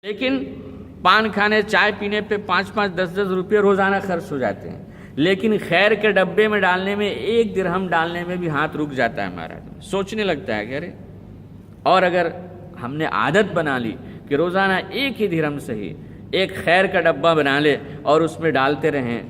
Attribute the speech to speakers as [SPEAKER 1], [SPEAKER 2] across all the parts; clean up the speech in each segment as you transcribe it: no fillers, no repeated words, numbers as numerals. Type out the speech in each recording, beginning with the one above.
[SPEAKER 1] لیکن پان کھانے چائے پینے پہ 5-5 10-10 روپے روزانہ خرچ ہو جاتے ہیں، لیکن خیر کے ڈبے میں ڈالنے میں 1 درہم ڈالنے میں بھی ہاتھ رک جاتا ہے ہمارا، سوچنے لگتا ہے کہ ارے۔ اور اگر ہم نے عادت بنا لی کہ روزانہ 1 ہی درہم سے ہی ایک خیر کا ڈبہ بنا لے اور اس میں ڈالتے رہیں،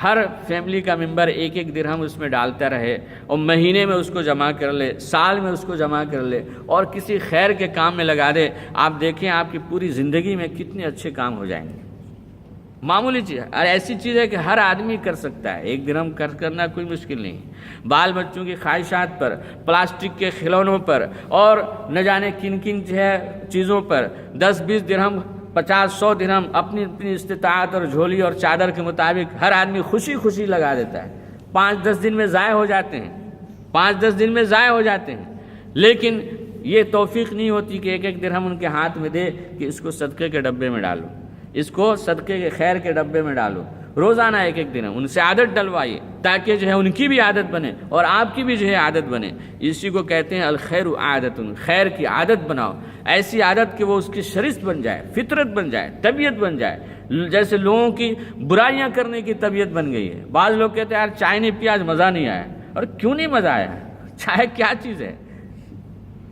[SPEAKER 1] ہر فیملی کا ممبر 1 درہم اس میں ڈالتا رہے اور مہینے میں اس کو جمع کر لے، سال میں اس کو جمع کر لے اور کسی خیر کے کام میں لگا دے، آپ دیکھیں آپ کی پوری زندگی میں کتنے اچھے کام ہو جائیں گے۔ معمولی چیز ہے، اور ایسی چیز ہے کہ ہر آدمی کر سکتا ہے، 1 درہم کرنا کوئی مشکل نہیں۔ بال بچوں کی خواہشات پر، پلاسٹک کے کھلونوں پر اور نہ جانے کن کن چیزوں پر 10-20 درہم 50-100 درہم اپنی استطاعت اور جھولی اور چادر کے مطابق ہر آدمی خوشی خوشی لگا دیتا ہے۔ 5-10 دن میں ضائع ہو جاتے ہیں، 5-10 دن میں ضائع ہو جاتے ہیں، لیکن یہ توفیق نہیں ہوتی کہ 1 درہم ان کے ہاتھ میں دے کہ اس کو صدقے کے ڈبے میں ڈالو، اس کو صدقے کے خیر کے ڈبے میں ڈالو۔ روزانہ 1 درہم ان سے عادت ڈلوائیے تاکہ ان کی بھی عادت بنے اور آپ کی بھی عادت بنے۔ اسی کو کہتے ہیں الخیر عادت، خیر کی عادت بناؤ، ایسی عادت کہ وہ اس کی شرط بن جائے، فطرت بن جائے، طبیعت بن جائے۔ جیسے لوگوں کی برائیاں کرنے کی طبیعت بن گئی ہے، بعض لوگ کہتے ہیں یار چائے نہیں پیا آج مزہ نہیں آیا، اور کیوں نہیں مزہ آیا؟ چائے کیا چیز ہے،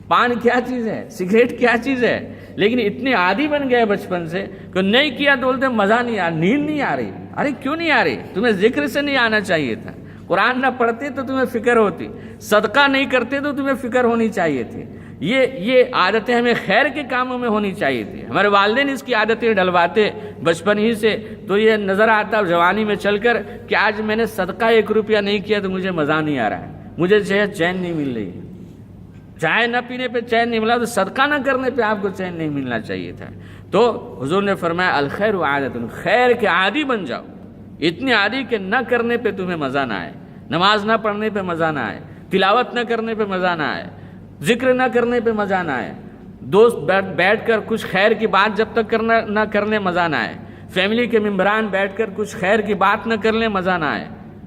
[SPEAKER 1] پان کیا چیز ہے، سگریٹ کیا چیز ہے، لیکن اتنے عادی بن گئے بچپن سے کہ نہیں کیا تو بولتے مزہ نہیں آ رہا، نیند نہیں آ رہی۔ ارے کیوں نہیں آ رہی؟ تمہیں ذکر سے نہیں آنا چاہیے تھا، قرآن نہ پڑھتے تو تمہیں فکر ہوتی، صدقہ نہیں کرتے تو تمہیں فکر ہونی چاہیے تھی، یہ عادتیں ہمیں خیر کے کاموں میں ہونی چاہیے تھی۔ ہمارے والدین اس کی عادتیں ڈلواتے بچپن ہی سے، تو یہ نظر آتا جوانی میں چل کر کہ آج میں نے صدقہ 1 روپیہ نہیں کیا تو مجھے مزہ نہیں آ رہا ہے، مجھے چین نہیں مل رہی ہے، چائے نہ پینے پہ چین نہیں ملا تو صدقہ نہ کرنے پہ آپ کو چین نہیں ملنا چاہیے تھا۔ تو حضور نے فرمایا الخیر عادت، خیر کے عادی بن جاؤ، اتنی عادی کہ نہ کرنے پہ تمہیں مزہ نہ آئے، نماز نہ پڑھنے پہ مزہ نہ آئے، تلاوت نہ کرنے پہ مزہ نہ آئے، ذکر نہ کرنے پہ مزہ نہ آئے، دوست بیٹھ کر کچھ خیر کی بات جب تک نہ کرنے مزہ نہ آئے، فیملی کے ممبران بیٹھ کر کچھ خیر کی بات نہ کرنے مزہ نہ آئے،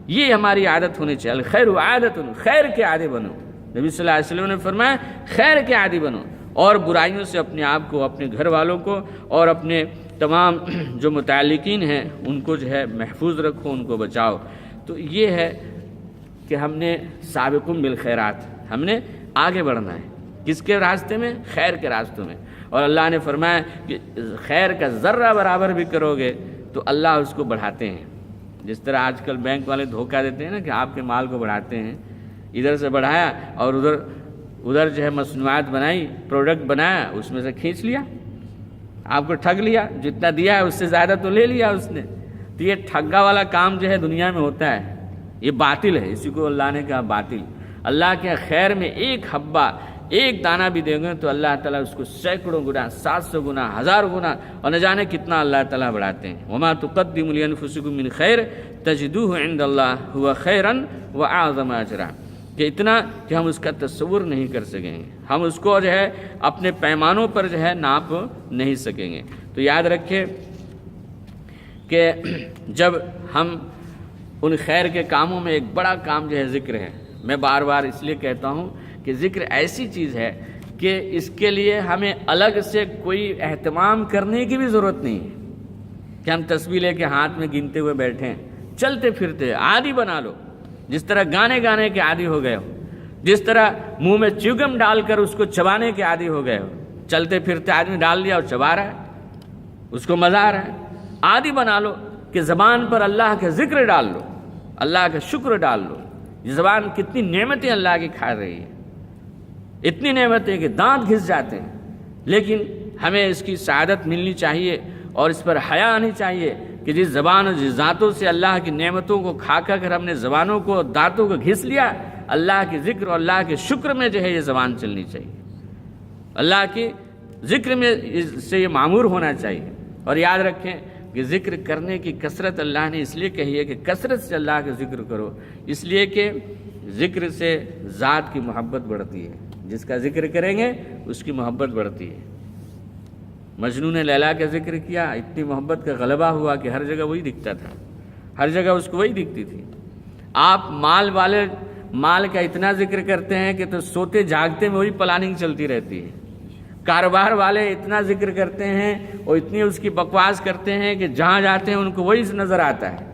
[SPEAKER 1] یہ ہماری عادت ہونی چاہیے۔ الخیر عادت، خیر کے عادی بنو۔ نبی صلی اللہ علیہ وسلم نے فرمایا خیر کے عادی بنو، اور برائیوں سے اپنے آپ کو، اپنے گھر والوں کو اور اپنے تمام جو متعلقین ہیں ان کو محفوظ رکھو، ان کو بچاؤ۔ تو یہ ہے کہ ہم نے سابقون بالخیرات، ہم نے آگے بڑھنا ہے، کس کے راستے میں؟ خیر کے راستوں میں۔ اور اللہ نے فرمایا کہ خیر کا ذرہ برابر بھی کرو گے تو اللہ اس کو بڑھاتے ہیں۔ جس طرح آج کل بینک والے دھوکہ دیتے ہیں نا کہ آپ کے مال کو بڑھاتے ہیں، ادھر سے بڑھایا اور ادھر مصنوعات بنائی، پروڈکٹ بنایا، اس میں سے کھینچ لیا، آپ کو ٹھگ لیا، جتنا دیا ہے اس سے زیادہ تو لے لیا اس نے۔ تو یہ ٹھگا والا کام دنیا میں ہوتا ہے، یہ باطل ہے، اسی کو اللہ نے کہا باطل۔ اللہ کے خیر میں 1 حبہ، 1 دانہ بھی دیں گے تو اللہ تعالیٰ اس کو سینکڑوں گنا، 700 گنا، 1000 گنا اور نہ جانے کتنا اللہ تعالیٰ بڑھاتے ہیں۔ وما تقدموا لانفسکم من خیر تجدوہ عند اللہ هو خیرا واعظم اجرا، کہ اتنا کہ ہم اس کا تصور نہیں کر سکیں گے، ہم اس کو اپنے پیمانوں پر ناپ نہیں سکیں گے۔ تو یاد رکھیں کہ جب ہم ان خیر کے کاموں میں ایک بڑا کام ذکر ہے، میں بار بار اس لیے کہتا ہوں کہ ذکر ایسی چیز ہے کہ اس کے لیے ہمیں الگ سے کوئی اہتمام کرنے کی بھی ضرورت نہیں ہے کہ ہم تسبیح لے کے ہاتھ میں گنتے ہوئے بیٹھیں، چلتے پھرتے عادی بنا لو، جس طرح گانے کے عادی ہو گئے ہو، جس طرح منہ میں چیوگم ڈال کر اس کو چبانے کے عادی ہو گئے ہو، چلتے پھرتے آدمی ڈال دیا اور چبا رہا ہے، اس کو مزہ آ رہا ہے۔ عادی بنا لو کہ زبان پر اللہ کا ذکر ڈال لو، اللہ کا شکر ڈال لو۔ یہ زبان کتنی نعمتیں اللہ کی کھا رہی ہے، اتنی نعمتیں کہ دانت گھس جاتے ہیں، لیکن ہمیں اس کی سعادت ملنی چاہیے اور اس پر حیا آنی چاہیے کہ جس زبان اور جس ذاتوں سے اللہ کی نعمتوں کو کھا کر ہم نے زبانوں کو، دانتوں کو گھس لیا، اللہ کے ذکر اور اللہ کے شکر میں یہ زبان چلنی چاہیے، اللہ کے ذکر میں سے یہ معمور ہونا چاہیے۔ اور یاد رکھیں کہ ذکر کرنے کی کثرت اللہ نے اس لیے کہی ہے کہ کثرت سے اللہ کا ذکر کرو، اس لیے کہ ذکر سے ذات کی محبت بڑھتی ہے، جس کا ذکر کریں گے اس کی محبت بڑھتی ہے۔ مجنون نے لیلا کا ذکر کیا، اتنی محبت کا غلبہ ہوا کہ ہر جگہ وہی دکھتا تھا، ہر جگہ اس کو وہی دکھتی تھی۔ آپ مال کا اتنا ذکر کرتے ہیں کہ تو سوتے جاگتے میں وہی پلاننگ چلتی رہتی ہے، کاروبار والے اتنا ذکر کرتے ہیں اور اتنی اس کی بکواس کرتے ہیں کہ جہاں جاتے ہیں ان کو وہی نظر آتا ہے.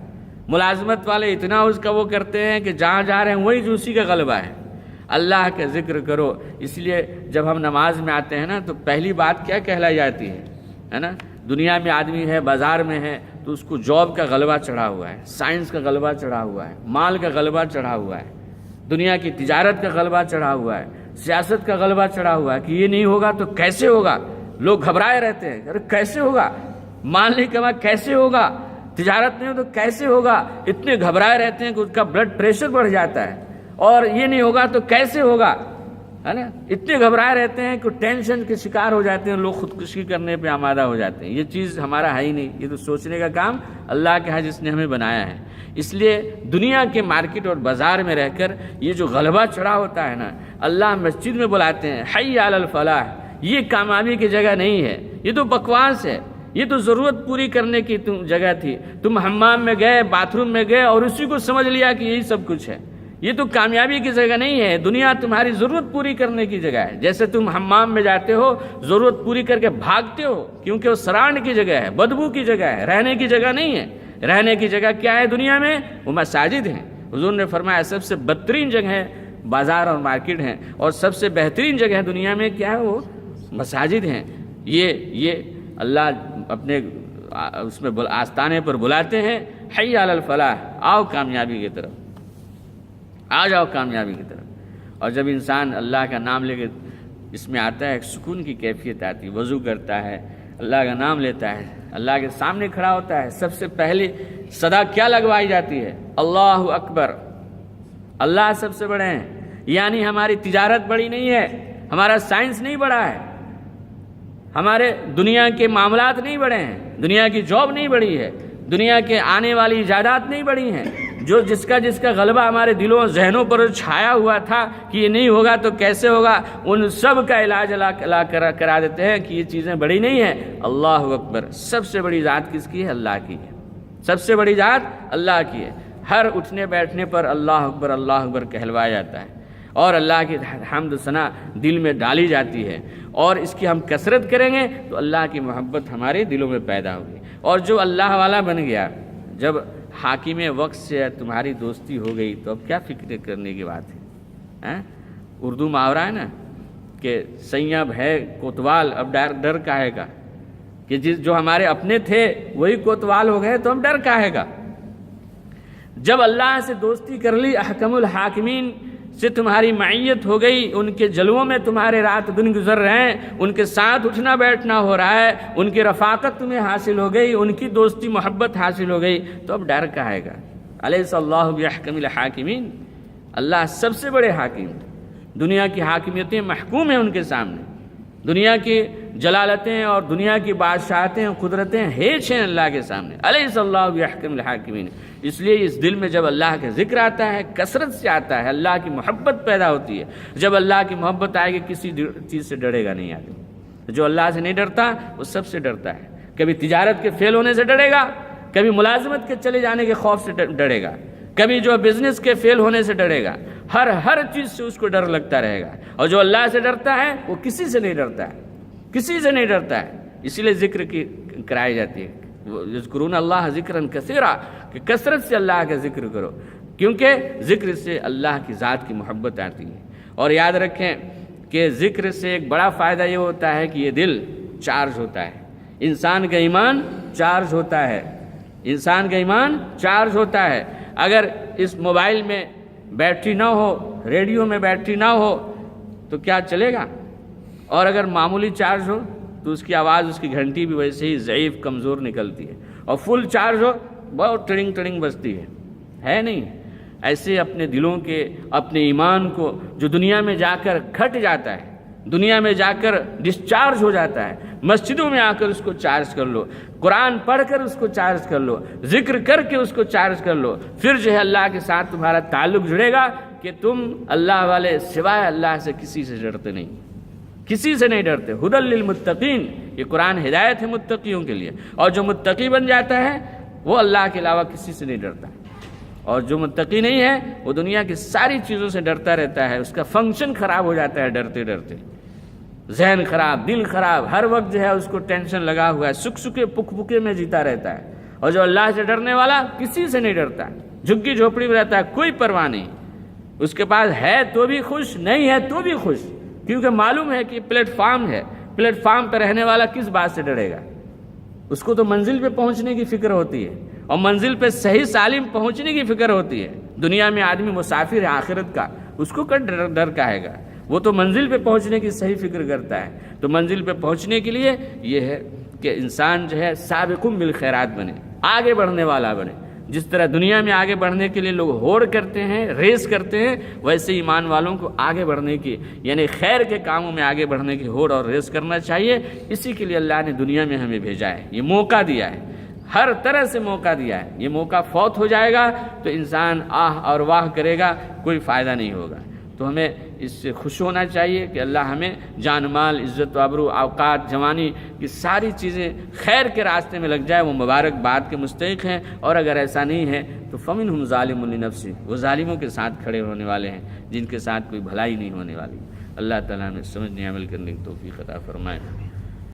[SPEAKER 1] ملازمت والے اتنا اس کا وہ کرتے ہیں کہ جہاں جا رہے ہیں وہی جو اسی کا غلبہ ہے. اللہ کا ذکر کرو. اس لیے جب ہم نماز میں آتے ہیں نا تو پہلی بات کیا کہلائی جاتی ہے نا؟ دنیا میں آدمی ہے، بازار میں ہے، تو اس کو جاب کا غلبہ چڑھا ہوا ہے، سائنس کا غلبہ چڑھا ہوا ہے، مال کا غلبہ چڑھا ہوا ہے، دنیا کی تجارت کا غلبہ چڑھا ہوا ہے، سیاست کا غلبہ چڑھا ہوا ہے کہ یہ نہیں ہوگا تو کیسے ہوگا. لوگ گھبرائے رہتے ہیں، ارے کیسے ہوگا، مال نہیں کما کیسے ہوگا، تجارت نہیں ہو تو کیسے ہوگا. اتنے گھبرائے رہتے ہیں کہ اس کا بلڈ پریشر بڑھ جاتا ہے، اور یہ نہیں ہوگا تو کیسے ہوگا، ہے نا. اتنے گھبرائے رہتے ہیں کہ ٹینشن کے شکار ہو جاتے ہیں، لوگ خودکشی کرنے پہ آمادہ ہو جاتے ہیں. یہ چیز ہمارا ہے ہی نہیں. یہ تو سوچنے کا کام اللہ کے ہے جس نے ہمیں بنایا ہے. اس لیے دنیا کے مارکیٹ اور بازار میں رہ کر یہ جو غلبہ چڑھا ہوتا ہے نا، اللہ مسجد میں بلاتے ہیں حی علی الفلاح. یہ کامیابی کی جگہ نہیں ہے، یہ تو بکواس ہے. یہ تو ضرورت پوری کرنے کی جگہ تھی. تم حمام میں گئے، باتھ روم میں گئے اور اسی کو سمجھ لیا کہ یہی سب کچھ ہے. یہ تو کامیابی کی جگہ نہیں ہے. دنیا تمہاری ضرورت پوری کرنے کی جگہ ہے. جیسے تم حمام میں جاتے ہو، ضرورت پوری کر کے بھاگتے ہو، کیونکہ وہ سرانڈ کی جگہ ہے، بدبو کی جگہ ہے، رہنے کی جگہ نہیں ہے. رہنے کی جگہ کیا ہے دنیا میں؟ وہ مساجد ہیں. حضور نے فرمایا سب سے بدترین جگہ ہے بازار اور مارکیٹ ہیں، اور سب سے بہترین جگہ دنیا میں کیا ہے؟ وہ مساجد ہیں. یہ اللہ اپنے اس میں آستانے پر بلاتے ہیں حی علی الفلاح، آؤ کامیابی کی طرف، آ جاؤ کامیابی کی طرف. اور جب انسان اللہ کا نام لے کے اس میں آتا ہے، ایک سکون کی کیفیت آتی ہے. وضو کرتا ہے، اللہ کا نام لیتا ہے، اللہ کے سامنے کھڑا ہوتا ہے، سب سے پہلی صدا کیا لگوائی جاتی ہے؟ اللہ اکبر. اللہ سب سے بڑے ہیں. یعنی ہماری تجارت بڑی نہیں ہے، ہمارا سائنس نہیں بڑا ہے، ہمارے دنیا کے معاملات نہیں بڑے ہیں، دنیا کی جاب نہیں بڑی ہے، دنیا کے آنے والی ایجادات نہیں بڑی ہیں. جو جس کا غلبہ ہمارے دلوں اور ذہنوں پر چھایا ہوا تھا کہ یہ نہیں ہوگا تو کیسے ہوگا، ان سب کا علاج اللہ کرا دیتے ہیں کہ یہ چیزیں بڑی نہیں ہیں. اللہ اکبر. سب سے بڑی ذات کس کی ہے؟ اللہ کی ہے. سب سے بڑی ذات اللہ کی ہے. ہر اٹھنے بیٹھنے پر اللہ اکبر کہلوایا جاتا ہے، اور اللہ کی حمد ثنا دل میں ڈالی جاتی ہے. اور اس کی ہم کثرت کریں گے تو اللہ کی محبت ہمارے دلوں میں پیدا ہوگی. اور جو اللہ والا بن گیا، جب حاکم وقت سے تمہاری دوستی ہو گئی تو اب کیا فکر کرنے کی بات ہے؟ اردو محاورہ ہے نا کہ سیاب ہے کوتوال، اب ڈر کاہے گا. کہ جو ہمارے اپنے تھے وہی کوتوال ہو گئے تو ہم ڈر کاہے گا. جب اللہ سے دوستی کر لی، احکم الحاکمین سے تمہاری معیت ہو گئی، ان کے جلووں میں تمہارے رات دن گزر رہے ہیں، ان کے ساتھ اٹھنا بیٹھنا ہو رہا ہے، ان کی رفاقت تمہیں حاصل ہو گئی، ان کی دوستی محبت حاصل ہو گئی، تو اب ڈر کا ہے گا. الیس اللہ باحکم الحاکمین. اللہ سب سے بڑے حاکم. دنیا کی حاکمیتیں محکوم ہیں ان کے سامنے، دنیا کی جلالتیں اور دنیا کی بادشاہتیں اور قدرتیں ہیچ ہیں اللہ کے سامنے. الیس اللہ باحکم الحاکمین. اس لیے اس دل میں جب اللہ کا ذکر آتا ہے، کثرت سے آتا ہے، اللہ کی محبت پیدا ہوتی ہے. جب اللہ کی محبت آئے گی کسی چیز سے ڈرے گا نہیں آدمی. جو اللہ سے نہیں ڈرتا وہ سب سے ڈرتا ہے. کبھی تجارت کے فیل ہونے سے ڈرے گا، کبھی ملازمت کے چلے جانے کے خوف سے ڈرے گا، کبھی جو بزنس کے فیل ہونے سے ڈرے گا. ہر چیز سے اس کو ڈر لگتا رہے گا. اور جو اللہ سے ڈرتا ہے وہ کسی سے نہیں ڈرتا ہے، کسی سے نہیں ڈرتا ہے. اسی لیے ذکر کی کرائی جاتی ہے، یذکرون اللہ ذکرا کثیرا، کہ کثرت سے اللہ کا ذکر کرو، کیونکہ ذکر سے اللہ کی ذات کی محبت آتی ہے. اور یاد رکھیں کہ ذکر سے ایک بڑا فائدہ یہ ہوتا ہے کہ یہ دل چارج ہوتا ہے. انسان کا ایمان چارج ہوتا ہے، انسان کا ایمان چارج ہوتا ہے. اگر اس موبائل میں بیٹری نہ ہو، ریڈیو میں بیٹری نہ ہو تو کیا چلے گا؟ اور اگر معمولی چارج ہو تو اس کی آواز، اس کی گھنٹی بھی ویسے ہی ضعیف کمزور نکلتی ہے. اور فل چارج ہو بہت ٹڑنگ ٹڑنگ بجتی ہے نہیں. ایسے اپنے دلوں کے، اپنے ایمان کو جو دنیا میں جا کر گھٹ جاتا ہے، دنیا میں جا کر ڈسچارج ہو جاتا ہے، مسجدوں میں آ کر اس کو چارج کر لو، قرآن پڑھ کر اس کو چارج کر لو، ذکر کر کے اس کو چارج کر لو. پھر جو ہے اللہ کے ساتھ تمہارا تعلق جڑے گا کہ تم اللہ والے سوائے اللہ سے کسی سے ڈرتے نہیں، کسی سے نہیں ڈرتے. ھدی للمتقین، یہ قرآن ہدایت ہے متقیوں کے لیے. اور جو متقی بن جاتا ہے وہ اللہ کے علاوہ کسی سے نہیں ڈرتا. اور جو متقی نہیں ہے وہ دنیا کی ساری چیزوں سے ڈرتا رہتا ہے، اس کا فنکشن خراب ہو جاتا ہے ڈرتے ڈرتے. ذہن خراب، دل خراب، ہر وقت جو ہے اس کو ٹینشن لگا ہوا ہے، سکے پک پکے میں جیتا رہتا ہے. اور جو اللہ سے ڈرنے والا کسی سے نہیں ڈرتا، جھگی جھوپڑی میں رہتا ہے، کوئی پرواہ نہیں. اس کے پاس ہے تو بھی خوش، نہیں ہے تو بھی خوش، کیونکہ معلوم ہے کہ پلیٹ فارم ہے، پلیٹ فارم پہ رہنے والا کس بات سے ڈرے گا؟ اس کو تو منزل پہ پہنچنے کی فکر ہوتی ہے، اور منزل پہ صحیح سالم پہنچنے کی فکر ہوتی ہے. دنیا میں آدمی مسافر ہے آخرت کا، اس کو ڈر کہے گا؟ وہ تو منزل پہ پہنچنے کی صحیح فکر کرتا ہے. تو منزل پہ پہنچنے کے لیے یہ ہے کہ انسان جو ہے سابقون بالخیرات بنے، آگے بڑھنے والا بنے. جس طرح دنیا میں آگے بڑھنے کے لیے لوگ ہوڑ کرتے ہیں، ریس کرتے ہیں، ویسے ایمان والوں کو آگے بڑھنے کی، یعنی خیر کے کاموں میں آگے بڑھنے کی ہوڑ اور ریس کرنا چاہیے. اسی کے لیے اللہ نے دنیا میں ہمیں بھیجا ہے، یہ موقع دیا ہے، ہر طرح سے موقع دیا ہے. یہ موقع فوت ہو جائے گا تو انسان آہ اور واہ کرے گا، کوئی فائدہ نہیں ہوگا. تو ہمیں اس سے خوش ہونا چاہیے کہ اللہ ہمیں جان مال، عزت و آبرو، اوقات، جوانی کی ساری چیزیں خیر کے راستے میں لگ جائے، وہ مبارک بات کے مستحق ہیں. اور اگر ایسا نہیں ہے تو فمنہم ظالم لنفسہ، وہ ظالموں کے ساتھ کھڑے ہونے والے ہیں جن کے ساتھ کوئی بھلائی نہیں ہونے والی. اللہ تعالیٰ ہمیں سمجھنے عمل کرنے کی توفیق عطا فرمائے.